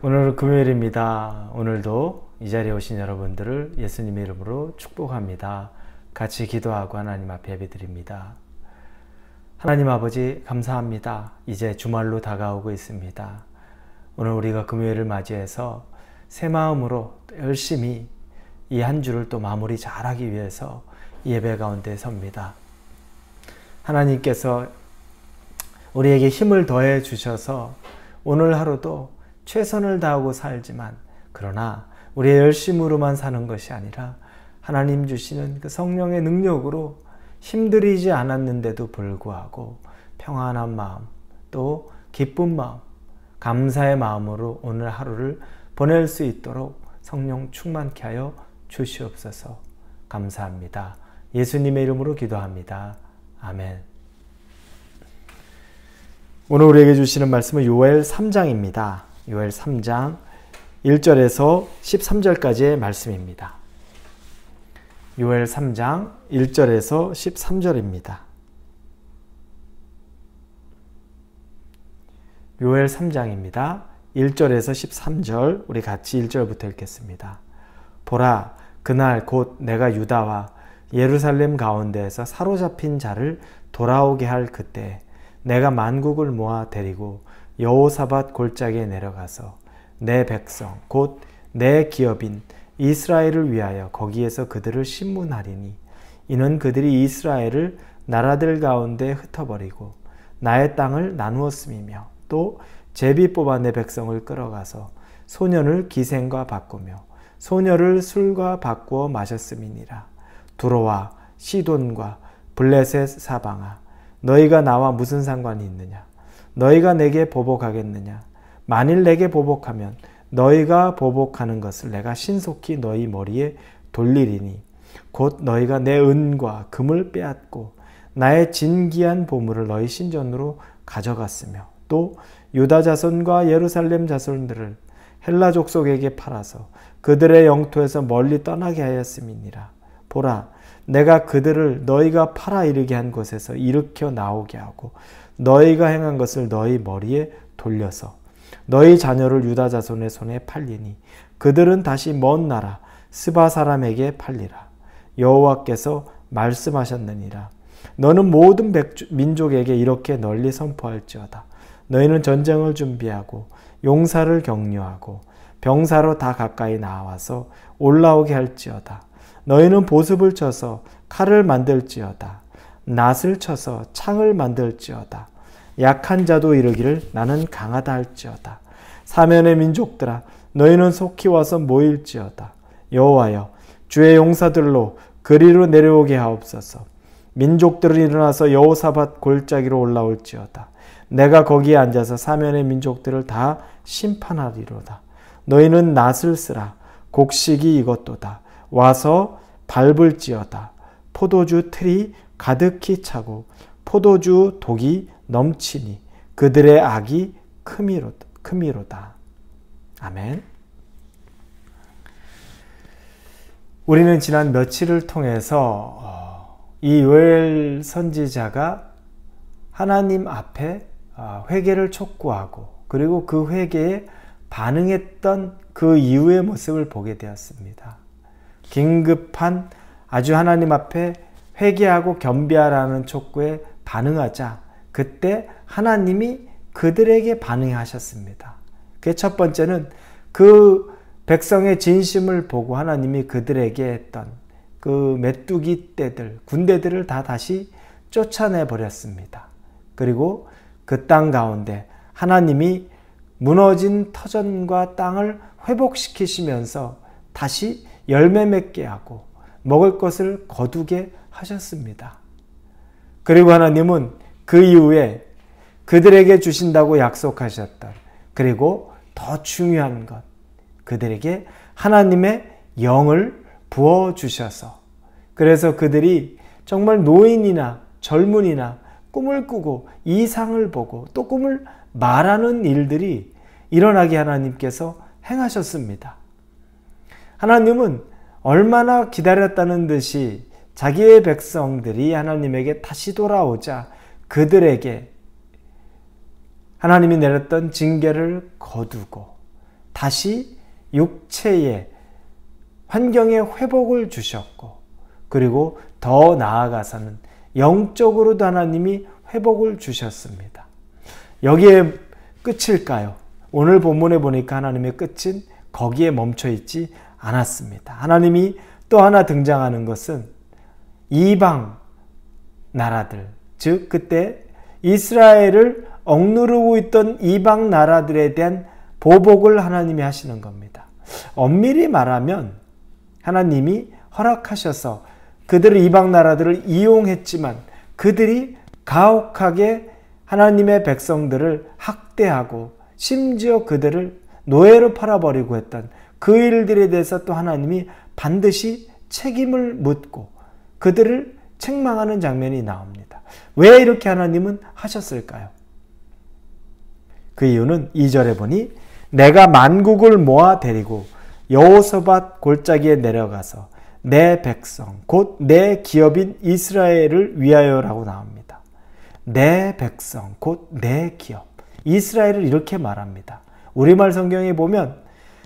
오늘은 금요일입니다. 오늘도 이 자리에 오신 여러분들을 예수님의 이름으로 축복합니다. 같이 기도하고 하나님 앞에 예배드립니다. 하나님 아버지 감사합니다. 이제 주말로 다가오고 있습니다. 오늘 우리가 금요일을 맞이해서 새 마음으로 열심히 이 한 주를 또 마무리 잘하기 위해서 예배 가운데 섭니다. 하나님께서 우리에게 힘을 더해 주셔서 오늘 하루도 최선을 다하고 살지만, 그러나 우리의 열심으로만 사는 것이 아니라 하나님 주시는 그 성령의 능력으로 힘들이지 않았는데도 불구하고 평안한 마음, 또 기쁜 마음, 감사의 마음으로 오늘 하루를 보낼 수 있도록 성령 충만케 하여 주시옵소서. 감사합니다. 예수님의 이름으로 기도합니다. 아멘. 오늘 우리에게 주시는 말씀은 요엘 3장입니다. 요엘 3장 1절에서 13절까지의 말씀입니다. 요엘 3장 1절에서 13절입니다. 요엘 3장입니다. 1절에서 13절, 우리 같이 1절부터 읽겠습니다. 보라, 그날 곧 내가 유다와 예루살렘 가운데에서 사로잡힌 자를 돌아오게 할 그때 내가 만국을 모아 데리고 여호사밧 골짜기에 내려가서 내 백성 곧 내 기업인 이스라엘을 위하여 거기에서 그들을 심문하리니, 이는 그들이 이스라엘을 나라들 가운데 흩어버리고 나의 땅을 나누었음이며, 또 제비 뽑아 내 백성을 끌어가서 소년을 기생과 바꾸며 소녀를 술과 바꾸어 마셨음이니라. 두로와 시돈과 블레셋 사방아, 너희가 나와 무슨 상관이 있느냐? 너희가 내게 보복하겠느냐? 만일 내게 보복하면 너희가 보복하는 것을 내가 신속히 너희 머리에 돌리리니, 곧 너희가 내 은과 금을 빼앗고 나의 진귀한 보물을 너희 신전으로 가져갔으며, 또 유다 자손과 예루살렘 자손들을 헬라 족속에게 팔아서 그들의 영토에서 멀리 떠나게 하였음이니라. 보라, 내가 그들을 너희가 팔아 이르게 한 곳에서 일으켜 나오게 하고 너희가 행한 것을 너희 머리에 돌려서 너희 자녀를 유다 자손의 손에 팔리니, 그들은 다시 먼 나라 스바 사람에게 팔리라. 여호와께서 말씀하셨느니라. 너는 모든 민족에게 이렇게 널리 선포할지어다. 너희는 전쟁을 준비하고 용사를 격려하고 병사로 다 가까이 나와서 올라오게 할지어다. 너희는 보습을 쳐서 칼을 만들지어다. 낫을 쳐서 창을 만들지어다. 약한 자도 이르기를 나는 강하다 할지어다. 사면의 민족들아, 너희는 속히 와서 모일지어다. 여호와여, 주의 용사들로 그리로 내려오게 하옵소서. 민족들은 일어나서 여호사밧 골짜기로 올라올지어다. 내가 거기에 앉아서 사면의 민족들을 다 심판하리로다. 너희는 낫을 쓰라. 곡식이 익었도다. 와서 밟을지어다. 포도주 틀이 가득히 차고 포도주 독이 넘치니 그들의 악이 크미로다. 아멘. 우리는 지난 며칠을 통해서 이 요엘 선지자가 하나님 앞에 회개를 촉구하고, 그리고 그 회개에 반응했던 그 이후의 모습을 보게 되었습니다. 긴급한 아주 하나님 앞에 회개하고 겸비하라는 촉구에 반응하자 그때 하나님이 그들에게 반응하셨습니다. 그 첫 번째는 그 백성의 진심을 보고 하나님이 그들에게 했던 그 메뚜기 떼들, 군대들을 다 다시 쫓아내 버렸습니다. 그리고 그 땅 가운데 하나님이 무너진 터전과 땅을 회복시키시면서 다시 열매 맺게 하고 먹을 것을 거두게 하셨습니다. 그리고 하나님은 그 이후에 그들에게 주신다고 약속하셨던, 그리고 더 중요한 것, 그들에게 하나님의 영을 부어주셔서, 그래서 그들이 정말 노인이나 젊은이나 꿈을 꾸고 이상을 보고 또 꿈을 말하는 일들이 일어나게 하나님께서 행하셨습니다. 하나님은 얼마나 기다렸다는 듯이 자기의 백성들이 하나님에게 다시 돌아오자 그들에게 하나님이 내렸던 징계를 거두고 다시 육체의 환경에 회복을 주셨고, 그리고 더 나아가서는 영적으로도 하나님이 회복을 주셨습니다. 여기에 끝일까요? 오늘 본문에 보니까 하나님의 끝은 거기에 멈춰 있지 않았습니다. 하나님이 또 하나 등장하는 것은 이방 나라들, 즉 그때 이스라엘을 억누르고 있던 이방 나라들에 대한 보복을 하나님이 하시는 겁니다. 엄밀히 말하면 하나님이 허락하셔서 그들을 이방 나라들을 이용했지만 그들이 가혹하게 하나님의 백성들을 학대하고 심지어 그들을 노예로 팔아버리고 했던 그 일들에 대해서 또 하나님이 반드시 책임을 묻고 그들을 책망하는 장면이 나옵니다. 왜 이렇게 하나님은 하셨을까요? 그 이유는 2절에 보니 내가 만국을 모아 데리고 여호사밧 골짜기에 내려가서 내 백성 곧 내 기업인 이스라엘을 위하여라고 나옵니다. 내 백성 곧 내 기업, 이스라엘을 이렇게 말합니다. 우리말 성경에 보면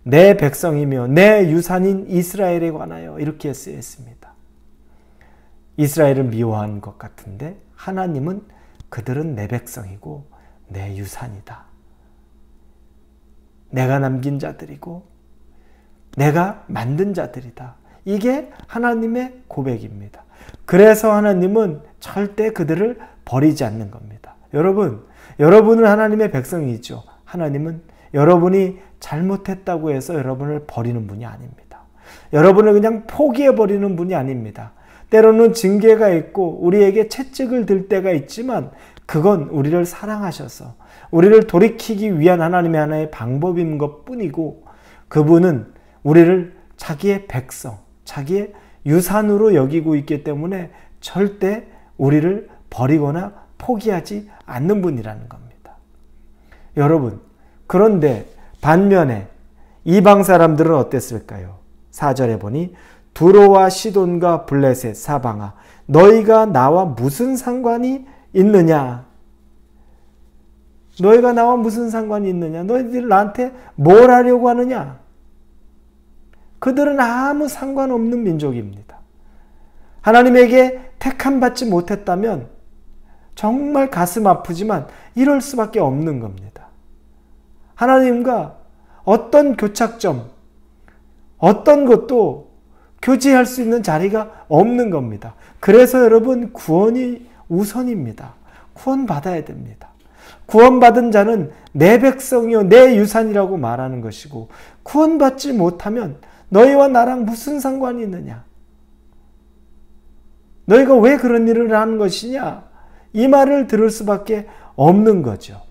내 백성이며 내 유산인 이스라엘에 관하여 이렇게 쓰여 있습니다. 이스라엘을 미워한 것 같은데 하나님은 그들은 내 백성이고 내 유산이다. 내가 남긴 자들이고 내가 만든 자들이다. 이게 하나님의 고백입니다. 그래서 하나님은 절대 그들을 버리지 않는 겁니다. 여러분은 하나님의 백성이죠. 하나님은 여러분이 잘못했다고 해서 여러분을 버리는 분이 아닙니다. 여러분을 그냥 포기해버리는 분이 아닙니다. 때로는 징계가 있고 우리에게 채찍을 들 때가 있지만 그건 우리를 사랑하셔서 우리를 돌이키기 위한 하나님의 하나의 방법인 것뿐이고 그분은 우리를 자기의 백성, 자기의 유산으로 여기고 있기 때문에 절대 우리를 버리거나 포기하지 않는 분이라는 겁니다. 여러분, 그런데 반면에 이방 사람들은 어땠을까요? 4절에 보니 두로와 시돈과 블레셋 사방아 너희가 나와 무슨 상관이 있느냐? 너희가 나와 무슨 상관이 있느냐? 너희들 나한테 뭘 하려고 하느냐? 그들은 아무 상관없는 민족입니다. 하나님에게 택함받지 못했다면 정말 가슴 아프지만 이럴 수밖에 없는 겁니다. 하나님과 어떤 교착점, 어떤 것도 교제할 수 있는 자리가 없는 겁니다. 그래서 여러분 구원이 우선입니다. 구원받아야 됩니다. 구원받은 자는 내 백성이요 내 유산이라고 말하는 것이고 구원받지 못하면 너희와 나랑 무슨 상관이 있느냐? 너희가 왜 그런 일을 하는 것이냐? 이 말을 들을 수밖에 없는 거죠.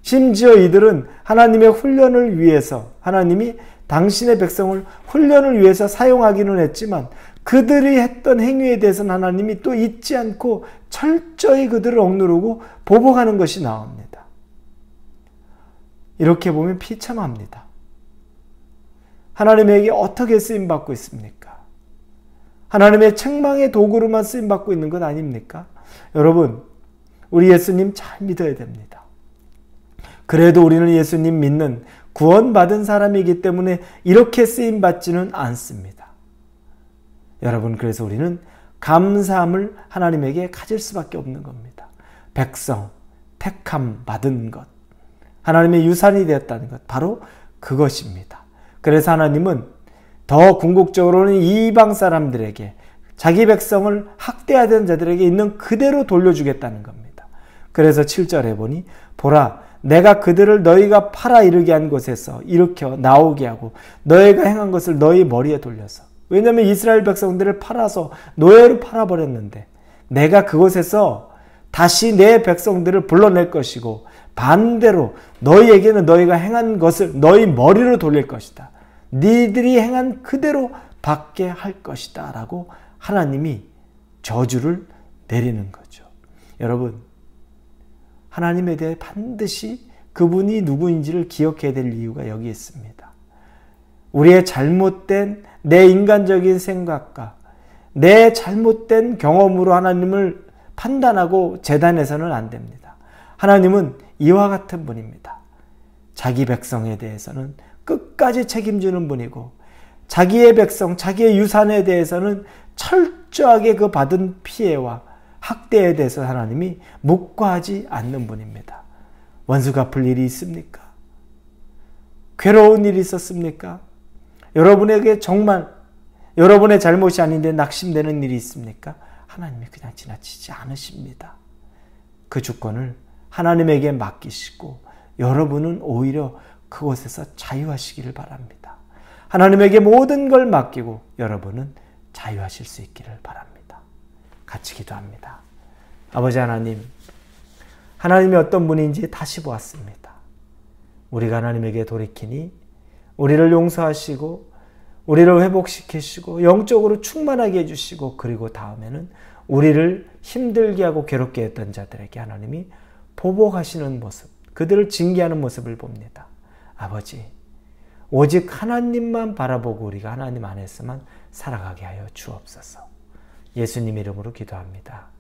심지어 이들은 하나님의 훈련을 위해서 하나님이 당신의 백성을 훈련을 위해서 사용하기는 했지만 그들이 했던 행위에 대해서는 하나님이 또 잊지 않고 철저히 그들을 억누르고 보복하는 것이 나옵니다. 이렇게 보면 비참합니다. 하나님에게 어떻게 쓰임받고 있습니까? 하나님의 책망의 도구로만 쓰임받고 있는 것 아닙니까? 여러분, 우리 예수님 잘 믿어야 됩니다. 그래도 우리는 예수님 믿는 구원받은 사람이기 때문에 이렇게 쓰임받지는 않습니다. 여러분, 그래서 우리는 감사함을 하나님에게 가질 수밖에 없는 겁니다. 백성, 택함 받은 것, 하나님의 유산이 되었다는 것, 바로 그것입니다. 그래서 하나님은 더 궁극적으로는 이방 사람들에게 자기 백성을 학대하던 자들에게 있는 그대로 돌려주겠다는 겁니다. 그래서 7절에 보니 보라 내가 그들을 너희가 팔아 이르게 한 곳에서 일으켜 나오게 하고 너희가 행한 것을 너희 머리에 돌려서 왜냐하면 이스라엘 백성들을 팔아서 노예로 팔아버렸는데 내가 그곳에서 다시 내 백성들을 불러낼 것이고 반대로 너희에게는 너희가 행한 것을 너희 머리로 돌릴 것이다. 니들이 행한 그대로 받게 할 것이다 라고 하나님이 저주를 내리는 거죠. 여러분, 하나님에 대해 반드시 그분이 누구인지를 기억해야 될 이유가 여기 있습니다. 우리의 잘못된 내 인간적인 생각과 내 잘못된 경험으로 하나님을 판단하고 재단해서는 안 됩니다. 하나님은 이와 같은 분입니다. 자기 백성에 대해서는 끝까지 책임지는 분이고 자기의 백성, 자기의 유산에 대해서는 철저하게 그 받은 피해와 학대에 대해서 하나님이 묵과하지 않는 분입니다. 원수 갚을 일이 있습니까? 괴로운 일이 있었습니까? 여러분에게 정말 여러분의 잘못이 아닌데 낙심되는 일이 있습니까? 하나님이 그냥 지나치지 않으십니다. 그 주권을 하나님에게 맡기시고 여러분은 오히려 그곳에서 자유하시기를 바랍니다. 하나님에게 모든 걸 맡기고 여러분은 자유하실 수 있기를 바랍니다. 같이 기도합니다. 아버지 하나님, 하나님이 어떤 분인지 다시 보았습니다. 우리가 하나님에게 돌이키니 우리를 용서하시고 우리를 회복시키시고 영적으로 충만하게 해주시고 그리고 다음에는 우리를 힘들게 하고 괴롭게 했던 자들에게 하나님이 보복하시는 모습, 그들을 징계하는 모습을 봅니다. 아버지, 오직 하나님만 바라보고 우리가 하나님 안에서만 살아가게 하여 주옵소서. 예수님 이름으로 기도합니다.